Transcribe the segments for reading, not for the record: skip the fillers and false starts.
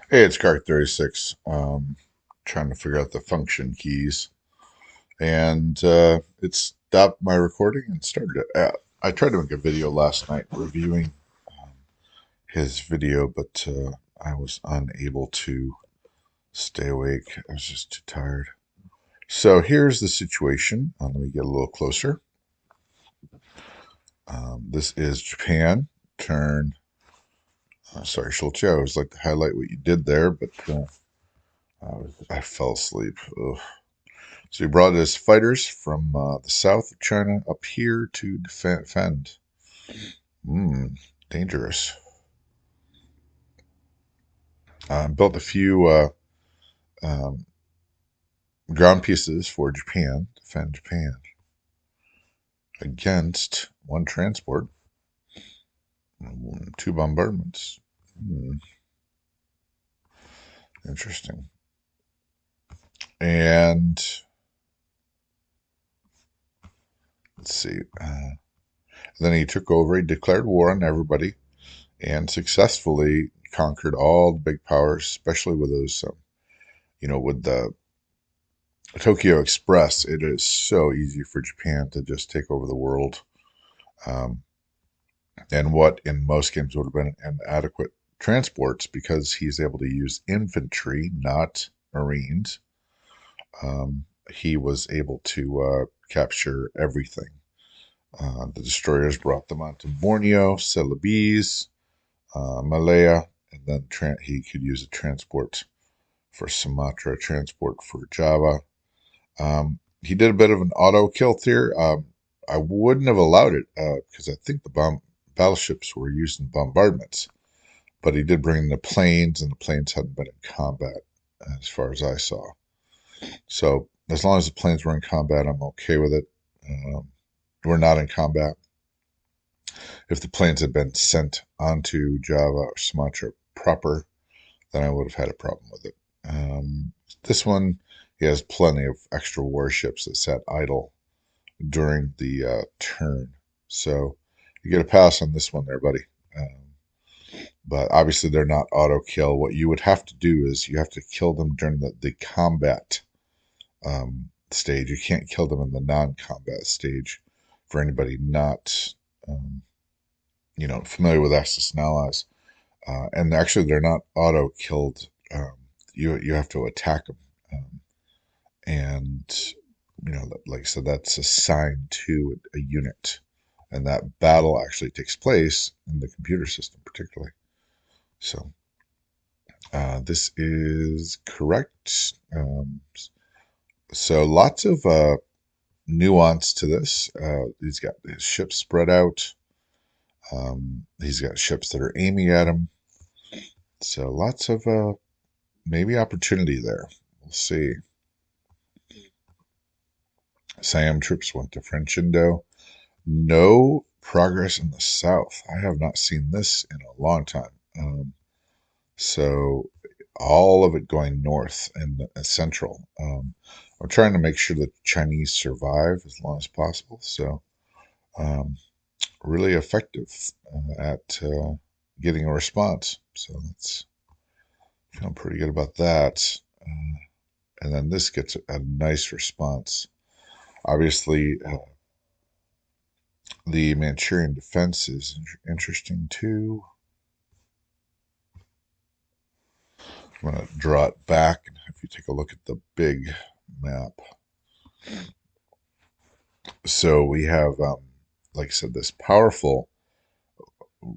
Hey, it's Car36. Trying to figure out the function keys, and it stopped my recording and started it. I tried to make a video last night reviewing his video, but I was unable to stay awake. I was just too tired. So here's the situation. Let me get a little closer. This is Japan. Turn. Sorry, Schultz. I always like to highlight what you did there, but I fell asleep. Ugh. So he brought his fighters from the south of China up here to defend. Dangerous. Built a few um, ground pieces for Japan, defend Japan against one transport, two bombardments. Hmm, interesting. And let's see. Then he took over. He declared war on everybody and successfully conquered all the big powers, especially with those, with the Tokyo Express. It is so easy for Japan to just take over the world. Um, and what in most games would have been inadequate transports, because he's able to use infantry, not marines, he was able to capture everything. The destroyers brought them onto Borneo, Celebes, Malaya, and then he could use a transport for Sumatra, transport for Java. He did a bit of an auto kill here. I wouldn't have allowed it because I think the battleships were used in bombardments, but he did bring in the planes, and the planes hadn't been in combat as far as I saw. So as long as the planes were in combat, I'm okay with it. We're not in combat. If the planes had been sent onto Java or Sumatra proper, then I would have had a problem with it. This one, he has plenty of extra warships that sat idle during the turn. So you get a pass on this one there, buddy. But obviously, they're not auto kill. What you would have to do is you have to kill them during the combat stage. You can't kill them in the non combat stage. For anybody not, um, familiar with Axis and Allies, and actually, they're not auto killed. You have to attack them, and like I said, that's assigned to a unit, and that battle actually takes place in the computer system, particularly. So this is correct. So lots of nuance to this. He's got his ships spread out. He's got ships that are aiming at him. So lots of maybe opportunity there. We'll see. Siam troops went to French Indo. No progress in the south. I have not seen this in a long time. So all of it going north and central. I'm trying to make sure the Chinese survive as long as possible. So um, really effective at getting a response. So that's feeling pretty good about that. And then this gets a nice response. Obviously, the Manchurian defense is interesting too. I'm going to draw it back, and if you take a look at the big map. So we have, like I said, this powerful,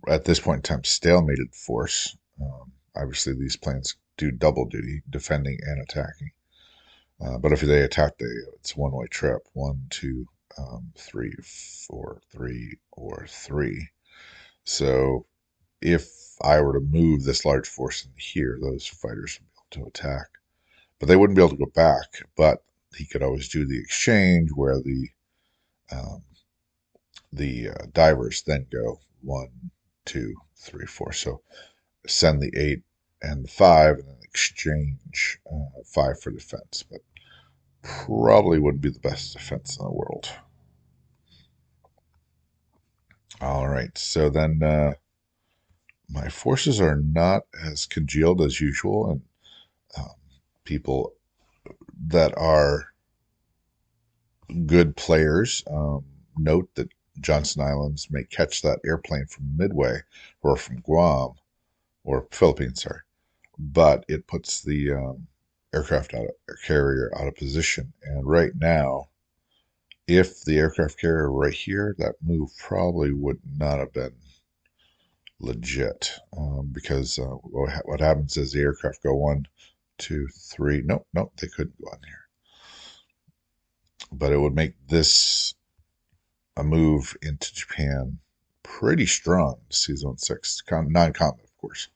at this point in time, stalemated force. Obviously, these planes do double duty, defending and attacking. But if they attack, it's a one-way trip. One, two, three, four, three, or three. So if I were to move this large force in here, those fighters would be able to attack. But they wouldn't be able to go back. But he could always do the exchange where um, the divers then go one, two, three, four. So send the eight and the five, and then exchange five for defense. But probably wouldn't be the best defense in the world. All right. So then my forces are not as congealed as usual, and um, people that are good players note that Johnson Islands may catch that airplane from Midway or from Guam or Philippines, sorry, but it puts the aircraft carrier out of position. And right now, if the aircraft carrier were right here, that move probably would not have been legit because what happens is the aircraft go one, two, three. Nope, nope, they couldn't go on here. But it would make this a move into Japan pretty strong. C-Zone 6, non-combat, of course.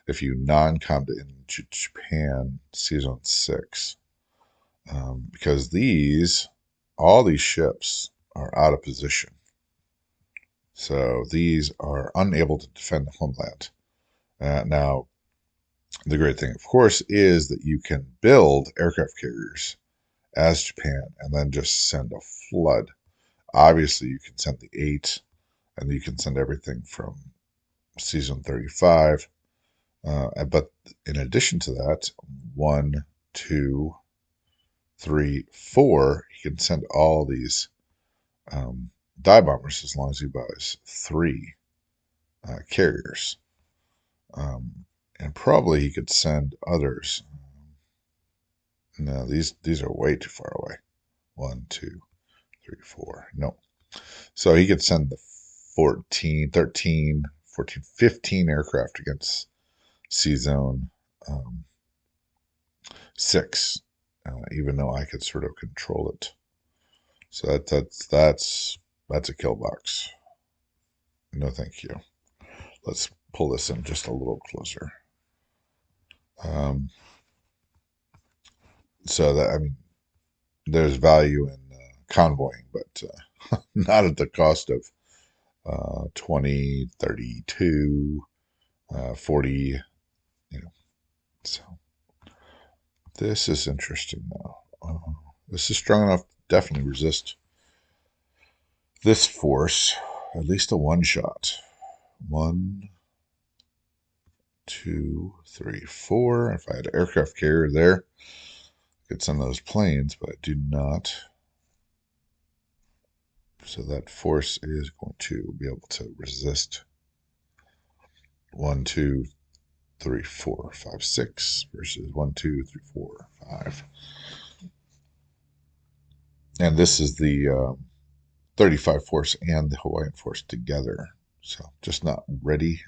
If you non-combat into Japan, C-Zone 6, because all these ships are out of position. So these are unable to defend the homeland. Now, the great thing, of course, is that you can build aircraft carriers as Japan and then just send a flood. Obviously, you can send the 8, and you can send everything from C-Zone 35. But in addition to that, 1, 2, 3, 4, he can send all these dive bombers as long as he buys 3 carriers. And probably he could send others. No, these are way too far away. 1, 2, 3, 4. No. So he could send the 14, 13, 14, 15 aircraft against C-Zone 6, even though I could sort of control it. So that's a kill box. No, thank you. Let's pull this in just a little closer. So that, I mean, there's value in convoying, but not at the cost of 20, 32, 40, you know. So this is interesting now. This is strong enough to definitely resist this force, at least a one shot. 1, 2, 3, 4. If I had an aircraft carrier there, I could send those planes, but I do not. So that force is going to be able to resist 1, 2, 3, 4, 5, 6 versus 1, 2, 3, 4, 5. And this is the 35 force and the Hawaiian force together. So just not ready.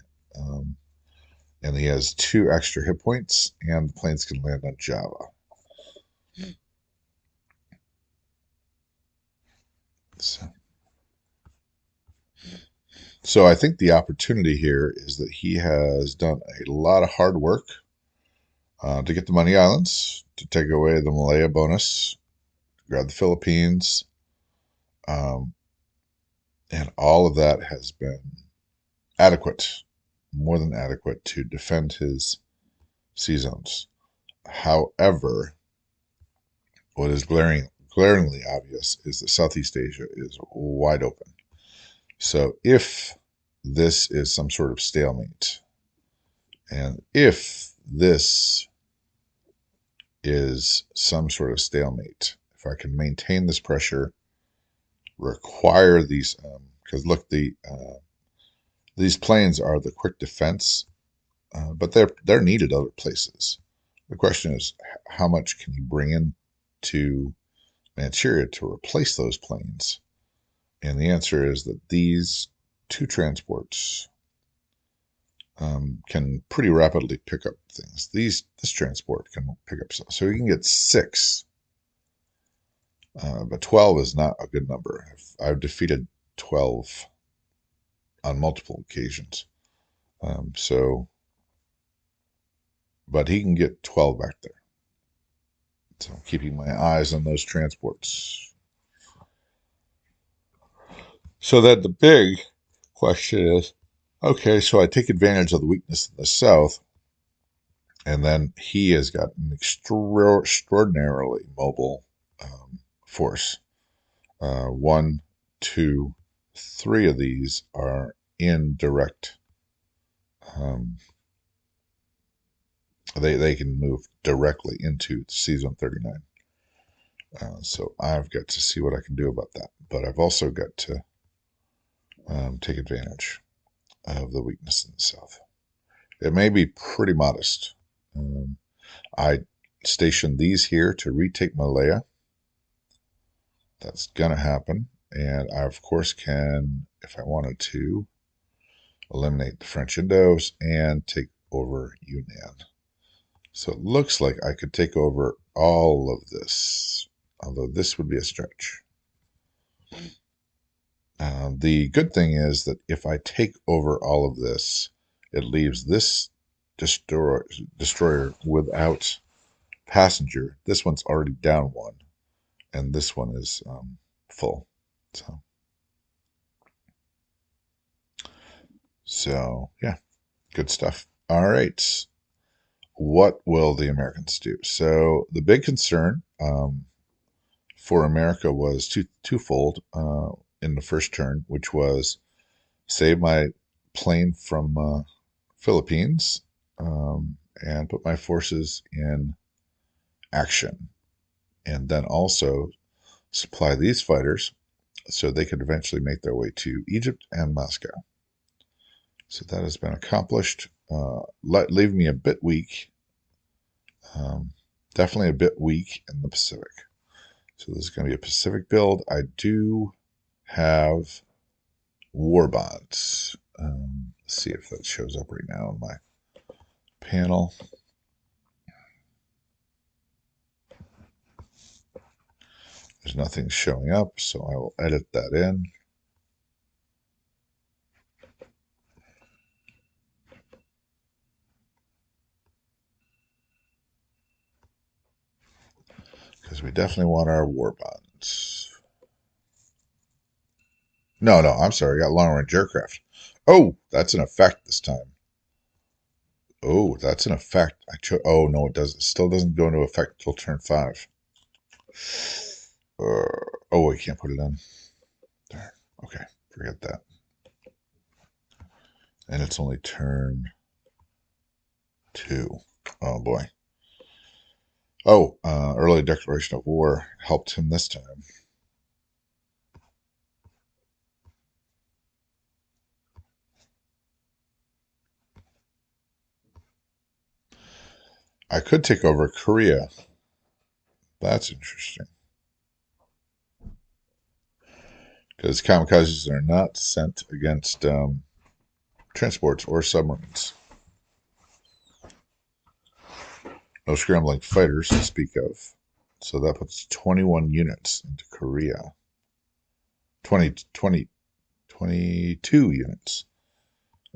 And he has 2 extra hit points, and the planes can land on Java. So I think the opportunity here is that he has done a lot of hard work to get the Money Islands, to take away the Malaya bonus, grab the Philippines, um, and all of that has been adequate, more than adequate, to defend his sea zones. However, what is glaringly obvious is that Southeast Asia is wide open. So if this is some sort of stalemate, and if this is some sort of stalemate, if I can maintain this pressure, require these, because look, these planes are the quick defense, but they're needed other places. The question is, how much can you bring in to Manchuria to replace those planes? And the answer is that these 2 transports can pretty rapidly pick up things. This transport can pick up some, so you can get 6, but 12 is not a good number. I've defeated 12 on multiple occasions. But he can get 12 back there. So I'm keeping my eyes on those transports. So that the big question is, okay, so I take advantage of the weakness in the south, and then he has got an extraordinarily mobile force. 1, 2, 3 of these are in direct Um, they can move directly into C-Zone 39. So I've got to see what I can do about that. But I've also got to take advantage of the weakness in the south. It may be pretty modest. I stationed these here to retake Malaya. That's going to happen. And I, of course, can, if I wanted to, eliminate the French Indos and take over Yunnan. So it looks like I could take over all of this, although this would be a stretch. The good thing is that if I take over all of this, it leaves this destroyer without passenger. This one's already down one, and this one is full. So yeah, good stuff. All right. What will the Americans do? So the big concern for America was twofold in the first turn, which was save my plane from Philippines and put my forces in action, and then also supply these fighters so they could eventually make their way to Egypt and Moscow. So that has been accomplished. Leave me a bit weak, definitely a bit weak in the Pacific. So this is going to be a Pacific build. I do have war bonds. Let's see if that shows up right now on my panel. There's nothing showing up, so I will edit that in. Because we definitely want our war bonds. No, I'm sorry. I got long range aircraft. Oh, that's an effect this time. Oh, that's an effect. Oh, no, it doesn't. It still doesn't go into effect until turn 5. Oh, I can't put it in. There. Okay, forget that. And it's only turn 2. Oh, boy. Oh, early declaration of war helped him this time. I could take over Korea. That's interesting. Because kamikazes are not sent against transports or submarines. No scrambling fighters to speak of. So that puts 21 units into Korea. 22 units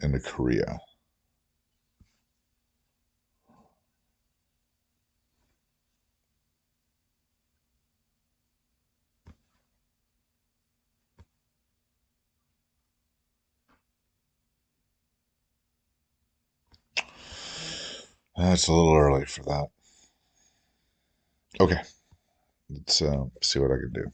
into Korea. That's a little early for that. Okay, let's see what I can do.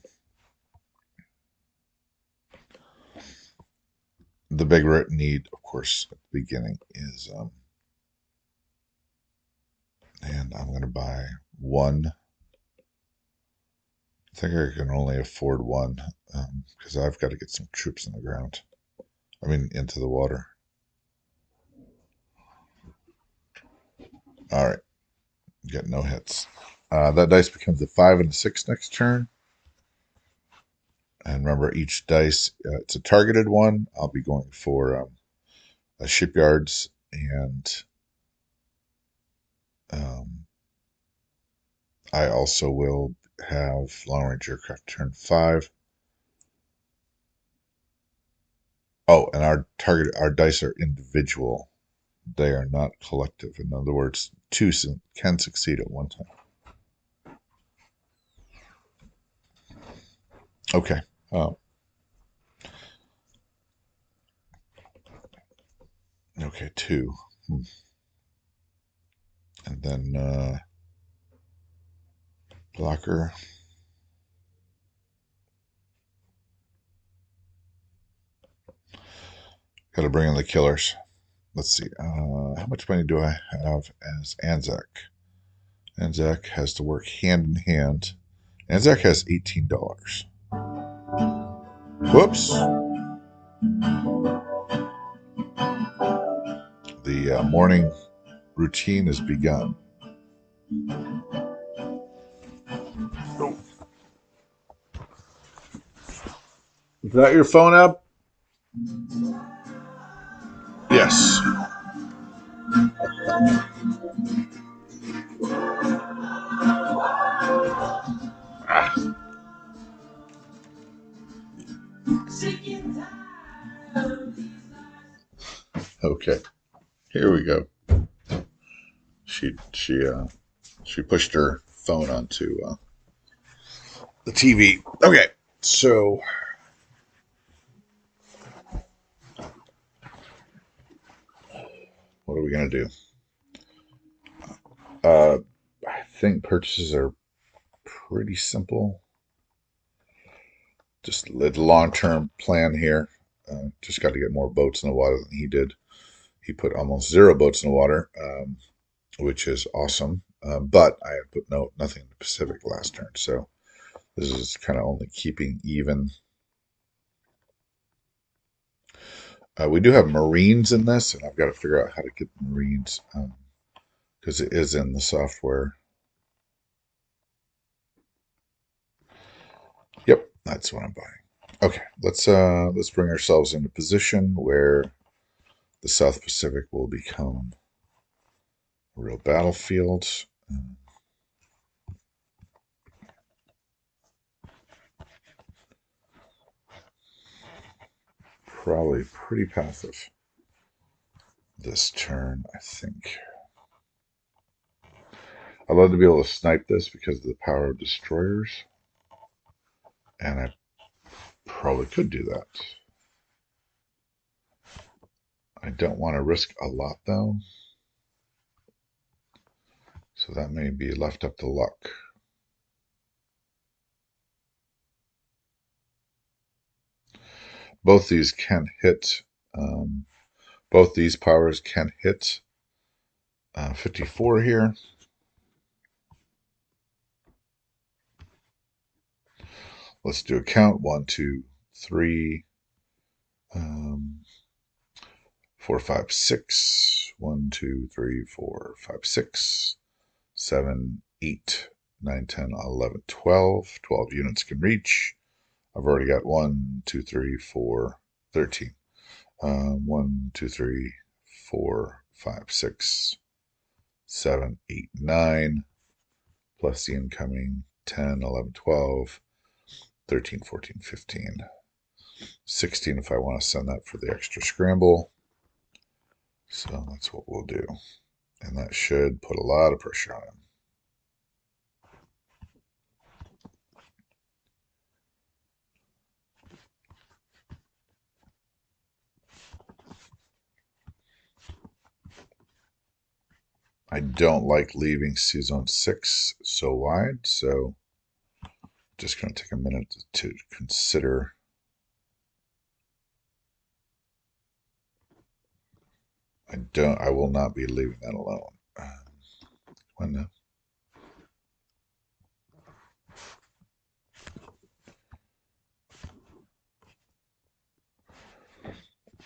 The big need, of course, at the beginning is, and I'm going to buy one. I think I can only afford one because I've got to get some troops in the ground. I mean, into the water. All right, got no hits. That dice becomes a 5 and a 6 next turn. And remember, each dice, it's a targeted one. I'll be going for shipyards and I also will have long range aircraft turn 5. Oh, and our dice are individual. They are not collective. In other words, two can succeed at one time. Okay. Okay, 2. And then blocker. Got to bring in the killers. let's see. How much money do I have as Anzac? Anzac has to work hand in hand. Anzac has $18. Whoops. The morning routine has begun. Is that your phone up? Yes. Okay. Here we go. She pushed her phone onto the TV. Okay. So what are we gonna do? I think purchases are pretty simple. Just the long-term plan here. Just got to get more boats in the water than he did. He put almost 0 boats in the water, which is awesome. But I had put nothing in the Pacific last turn, so this is kind of only keeping even. We do have Marines in this, and I've got to figure out how to get Marines because it is in the software. Yep, that's what I'm buying. Okay, let's bring ourselves into position where the South Pacific will become a real battlefield. Probably pretty passive this turn, I think. I'd love to be able to snipe this because of the power of destroyers, and I probably could do that. I don't want to risk a lot, though, so that may be left up to luck. Both these can hit. Both these powers can hit 54 here. Let's do a count. 1, 2, 3, 4, 5, 6. 1, 2, 3, 4, 5, 6, 7, 8, 9, 10, 11, 12. 12 units can reach. I've already got 1, 2, 3, 4, 13. 1, 2, 3, 4, 5, 6, 7, 8, 9, plus the incoming 10, 11, 12, 13, 14, 15, 16 if I want to send that for the extra scramble. So that's what we'll do. And that should put a lot of pressure on him. I don't like leaving C-Zone 6 so wide, so just going to take a minute to consider. I will not be leaving that alone. When now?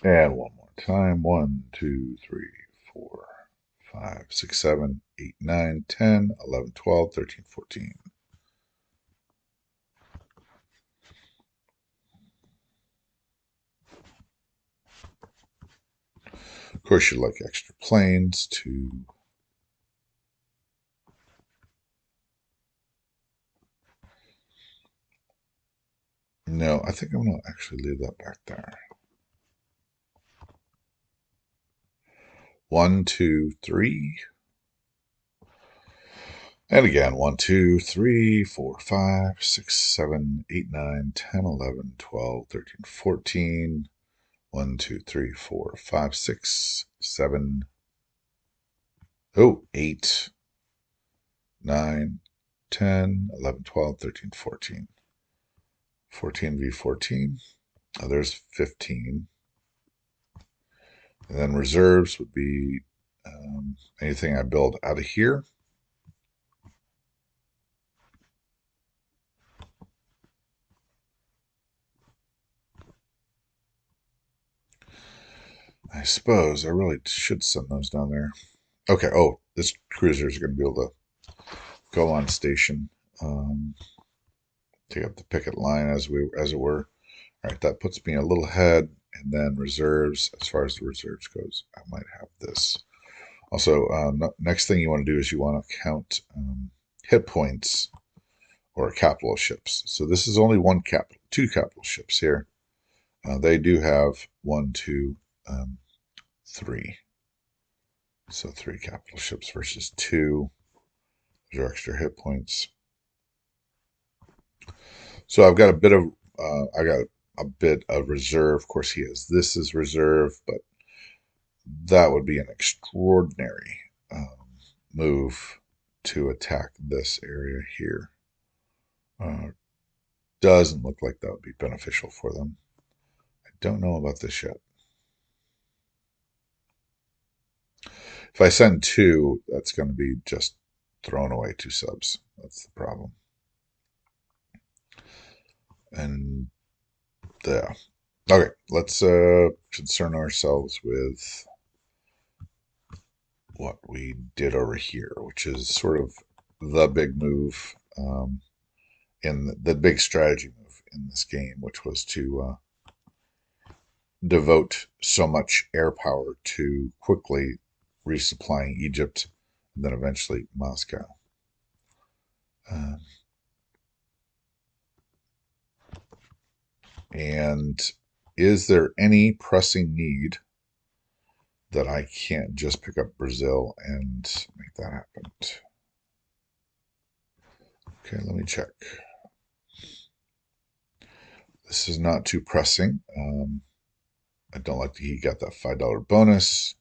And one more time. 1, 2, 3, 4, 5, 6, 7, 8, 9, 10, 11, 12, 13, 14. Of course, you'd like extra planes to. No, I think I'm going to actually leave that back there. 1, 2, 3. And again, 1, 2, 3, 4, 5, 6, 7, 8, 9, 10, 11, 12, 13, 14. 1, 2, 3, 4, 5, 6, 7. Oh, 8, 9, 10, 11, 12, 13, 14. 14 v 14. Oh, there's 15. And then reserves would be anything I build out of here. I suppose I really should send those down there. Okay. Oh, this cruiser is going to be able to go on station, take up the picket line as it were. All right, that puts me a little ahead, and then reserves. As far as the reserves goes, I might have this. Also, next thing you want to do is you want to count hit points or capital ships. So this is only two capital ships here. They do have one, two, three. So three capital ships versus two. Those are extra hit points. So I've got a bit of reserve. Of course, he has this is reserve, but that would be an extraordinary move to attack this area here. Doesn't look like that would be beneficial for them. I don't know about this yet. If I send two, that's going to be just thrown away two subs. That's the problem. And yeah. Okay, let's concern ourselves with what we did over here, which is sort of the big move in the big strategy move in this game, which was to devote so much air power to quickly resupplying Egypt and then eventually Moscow. And is there any pressing need that I can't just pick up Brazil and make that happen? Okay, let me check. This is not too pressing. I don't like that he got that $5 bonus.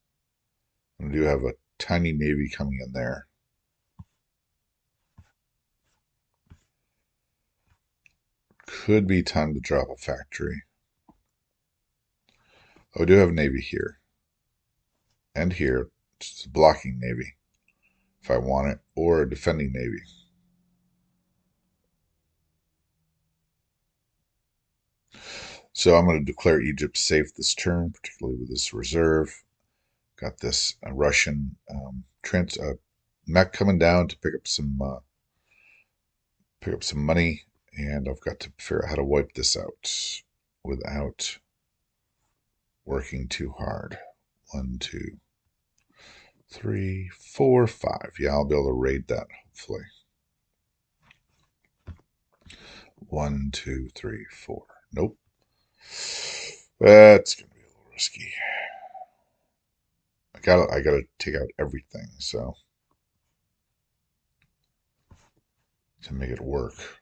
I do have a tiny navy coming in there. Could be time to drop a factory. Oh, I do have a navy here. And here. It's a blocking navy, if I want it, or a defending navy. So I'm going to declare Egypt safe this turn, particularly with this reserve. Got this Russian mech coming down to pick up some money, and I've got to figure out how to wipe this out without working too hard. 1, 2, 3, 4, 5. Yeah, I'll be able to raid that hopefully. 1, 2, 3, 4. Nope. That's gonna be a little risky. I gotta take out everything, so to make it work.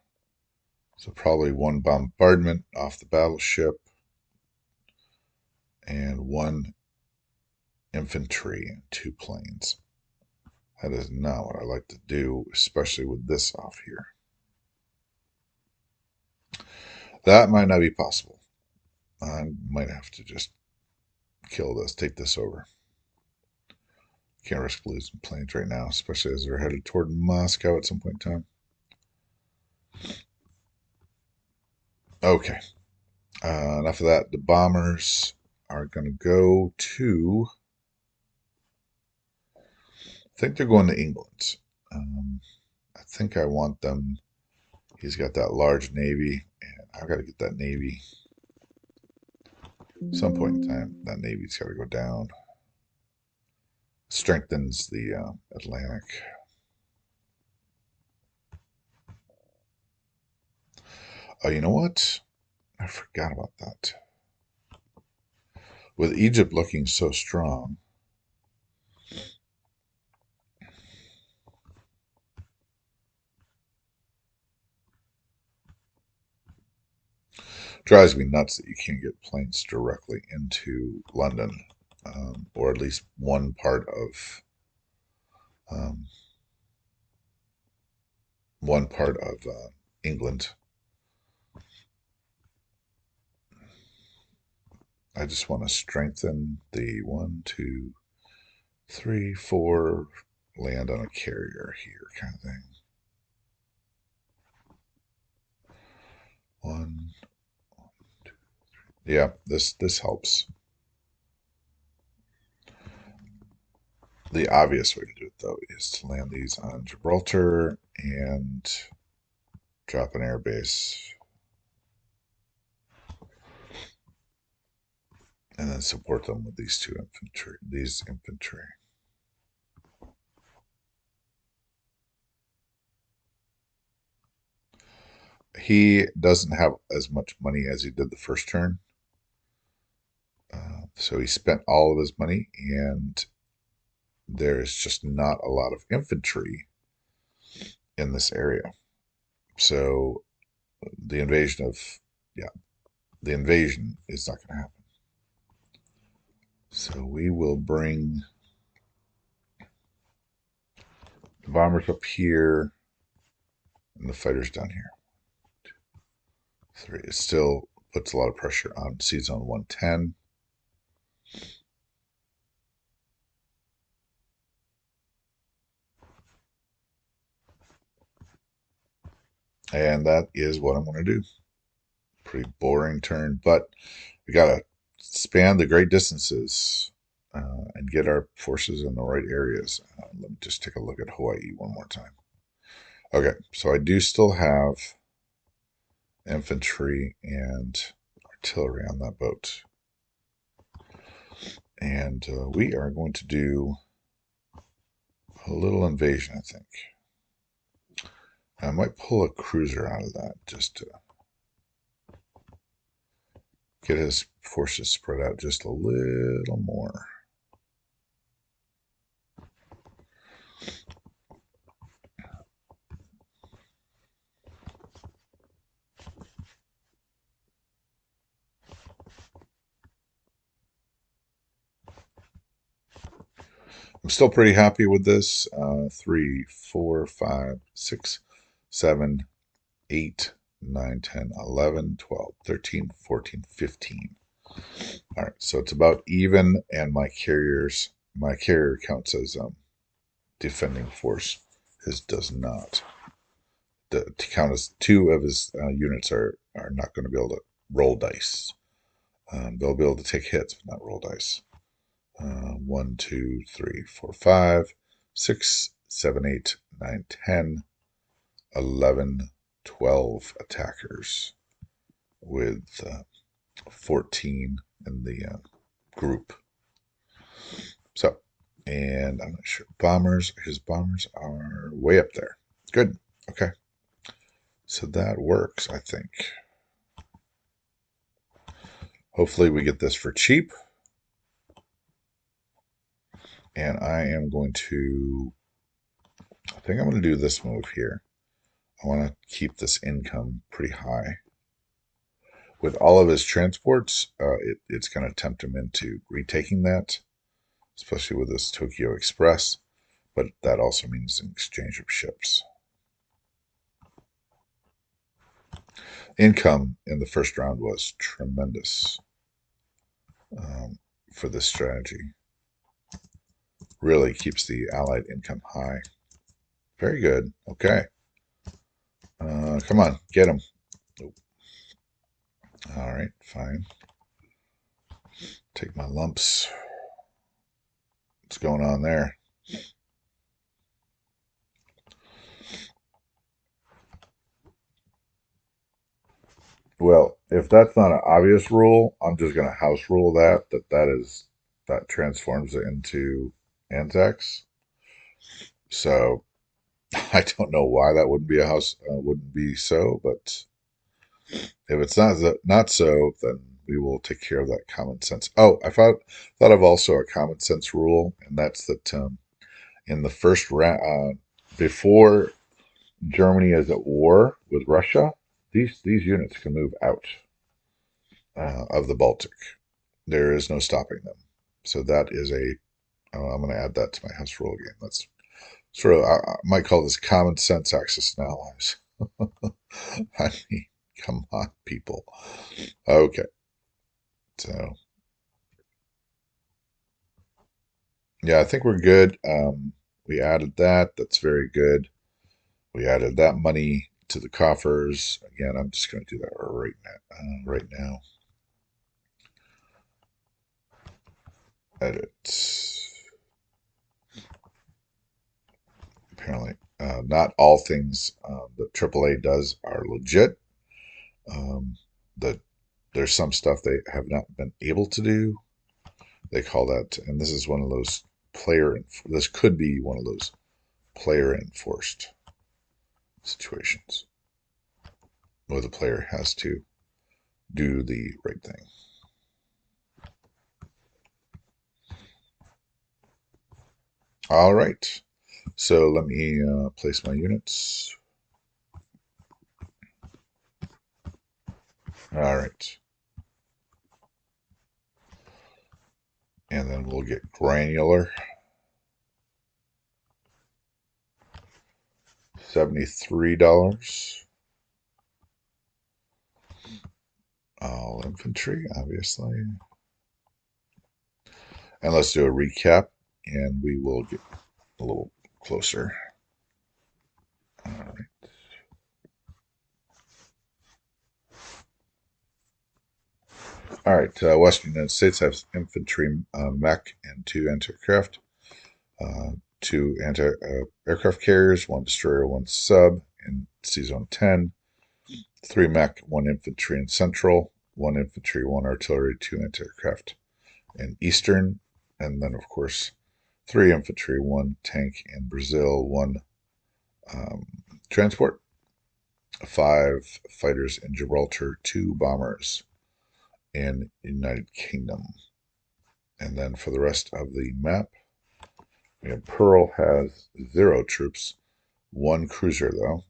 So probably one bombardment off the battleship and one infantry and two planes. That is not what I like to do, especially with this off here. That might not be possible. I might have to just kill this, take this over. Can't risk losing planes right now, especially as they're headed toward Moscow at some point in time. Okay. Enough of that. The bombers are going to go to. I think they're going to England. I think I want them. He's got that large navy, and I've got to get that navy. At some point in time, that navy's got to go down. Strengthens the Atlantic. Oh, you know what? I forgot about that. With Egypt looking so strong, drives me nuts that you can't get planes directly into London, or at least one part of um, England. I just want to strengthen the 1, 2, 3, 4, land on a carrier here kind of thing. 1, 2, 3. Yeah, this helps. The obvious way to do it, though, is to land these on Gibraltar and drop an air base. And then support them with these infantry. He doesn't have as much money as he did the first turn. So he spent all of his money, and there's just not a lot of infantry in this area. So the invasion is not going to happen. So we will bring the bombers up here and the fighters down here. 3. It still puts a lot of pressure on Sea Zone 110. And that is what I'm going to do. Pretty boring turn, but we got to span the great distances and get our forces in the right areas. Let me just take a look at Hawaii one more time. Okay, so I do still have infantry and artillery on that boat. And we are going to do a little invasion, I think. I might pull a cruiser out of that just to get his forces spread out just a little more. I'm still pretty happy with this. 3, 4, 5, 6, 7, 8, 9, 10, 11, 12, 13, 14, 15. All right, so it's about even, and my carrier counts as defending force. His does not. To count as 2 of his units are not going to be able to roll dice. They'll be able to take hits, but not roll dice. 1, 2, 3, 4, 5, 6, 7, 8, 9, 10, 11, 12 attackers with 14 in the group. So, and I'm not sure. His bombers are way up there. Good. Okay. So that works, I think. Hopefully we get this for cheap. And I think I'm going to do this move here. I want to keep this income pretty high. With all of his transports, it's going to tempt him into retaking that, especially with this Tokyo Express. But that also means an exchange of ships. Income in the first round was tremendous for this strategy. Really keeps the Allied income high. Very good. Okay. Come on, get him. Nope. All right, fine. Take my lumps. What's going on there? Well, if that's not an obvious rule, I'm just going to house rule that transforms it into Anzacs. So I don't know why that wouldn't be wouldn't be so, but if it's not so, then we will take care of that common sense. Oh, I thought of also a common sense rule, and that's that in the first round, before Germany is at war with Russia, these units can move out of the Baltic. There is no stopping them. So that is I'm going to add that to my house rule again. That's sort of, I might call this common sense Axis and allies. I mean, come on, people. Okay. So Yeah, I think we're good. We added that. That's very good. We added that money to the coffers. Again, I'm just going to do that right now. Right now. Edit. Apparently, not all things that AAA does are legit. Um, that there's some stuff they have not been able to do. They call that, and this is one of those this could be one of those player enforced situations where the player has to do the right thing. All right. So let me place my units. All right. And then we'll get granular. $73. All infantry, obviously. And let's do a recap, and we will get a little closer. All right. All right. Western United States has infantry, mech, and two anti-aircraft. Two anti-aircraft carriers, one destroyer, one sub in C-Zone 10. Three mech, one infantry in Central, one infantry, one artillery, two anti-aircraft in Eastern. And then, of course, three infantry, one tank in Brazil, one transport, five fighters in Gibraltar, two bombers in United Kingdom. And then for the rest of the map, we have Pearl has 0 troops, one cruiser though,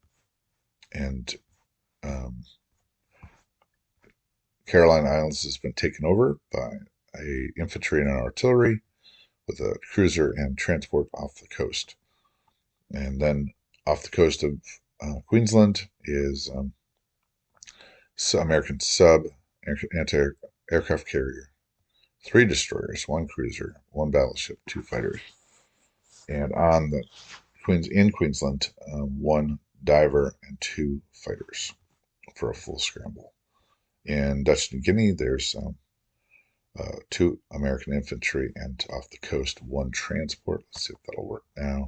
and um, Caroline Islands has been taken over by a infantry and an artillery with a cruiser and transport off the coast. And then off the coast of Queensland is American sub anti-aircraft carrier, three destroyers, one cruiser, one battleship, two fighters, and on the Queensland, one diver and two fighters for a full scramble. In Dutch New Guinea, there's two American infantry and off the coast, one transport. Let's see if that'll work now.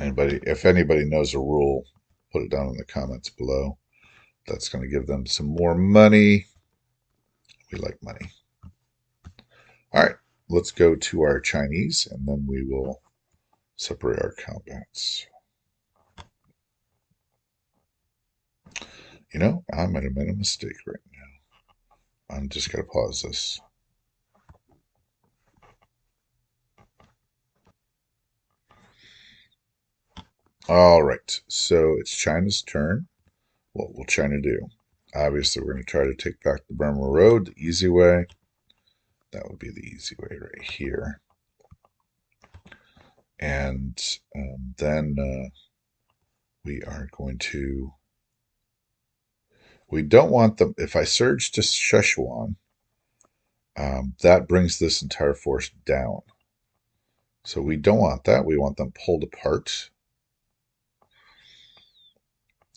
If anybody knows a rule, put it down in the comments below. That's going to give them some more money. We like money. All right, let's go to our Chinese, and then we will separate our combats. You know, I might have made a mistake right now. I'm just going to pause this. All right, so it's China's turn. What will China do? Obviously, we're going to try to take back the Burma Road the easy way. That would be the easy way right here. And then we are going to... We don't want them... If I surge to Szechuan, that brings this entire force down. So we don't want that. We want them pulled apart.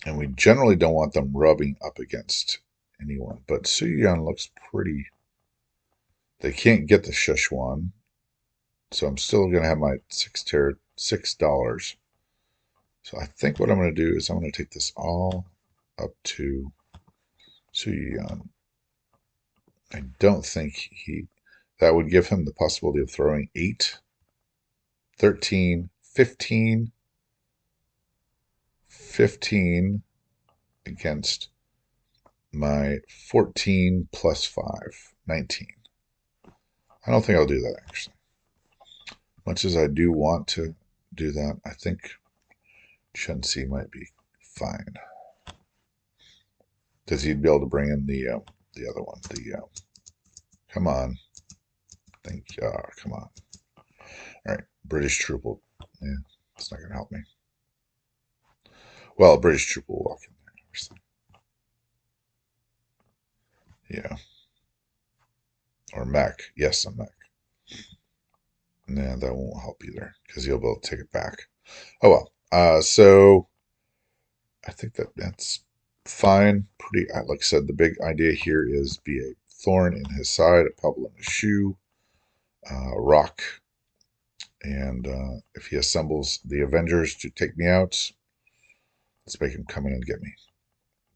And we generally don't want them rubbing up against anyone. But Suiyuan looks pretty... They can't get the Szechuan. So I'm still going to have my $6. So I think what I'm going to do is I'm going to take this all up to Suiyuan. I don't think that would give him the possibility of throwing 8, 13, 15, 15 against my 14 plus 5, 19. I don't think I'll do that, actually. Much as I do want to do that, I think Shensi might be fine. Because he'd be able to bring in the other one. Come on. Come on. All right, British troop will... Yeah, it's not going to help me. Well, a British troop will walk in there, obviously. Yeah. Or mech. Yes, a mech. Nah, that won't help either because you'll be able to take it back. Oh well. So I think that's fine. Pretty, like I said, the big idea here is be a thorn in his side, a pebble in his shoe, rock, and if he assembles the Avengers to take me out, let's make him come in and get me.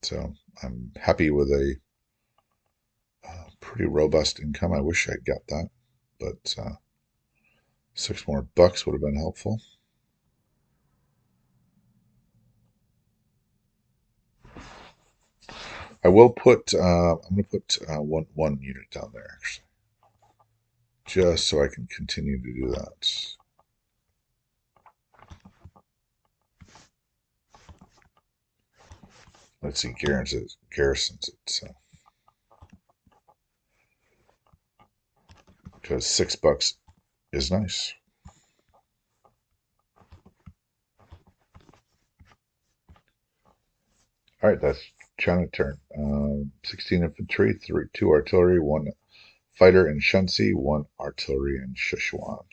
So I'm happy with a pretty robust income. I wish I'd got that, but $6 more would have been helpful. I will put. I'm going to put one unit down there actually, just so I can continue to do that. Let's see, garrisons it. So because $6 is nice. All right, that's China turn. 16 infantry, 2 artillery, 1 fighter in Shensi, 1 artillery in Sichuan.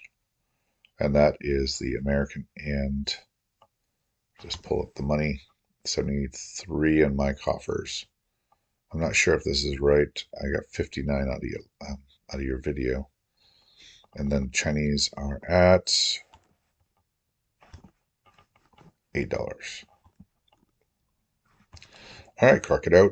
And that is the American. And just pull up the money. 73 in my coffers. I'm not sure if this is right. I got 59 out of your video. And then Chinese are at $8. All right, Crocodile.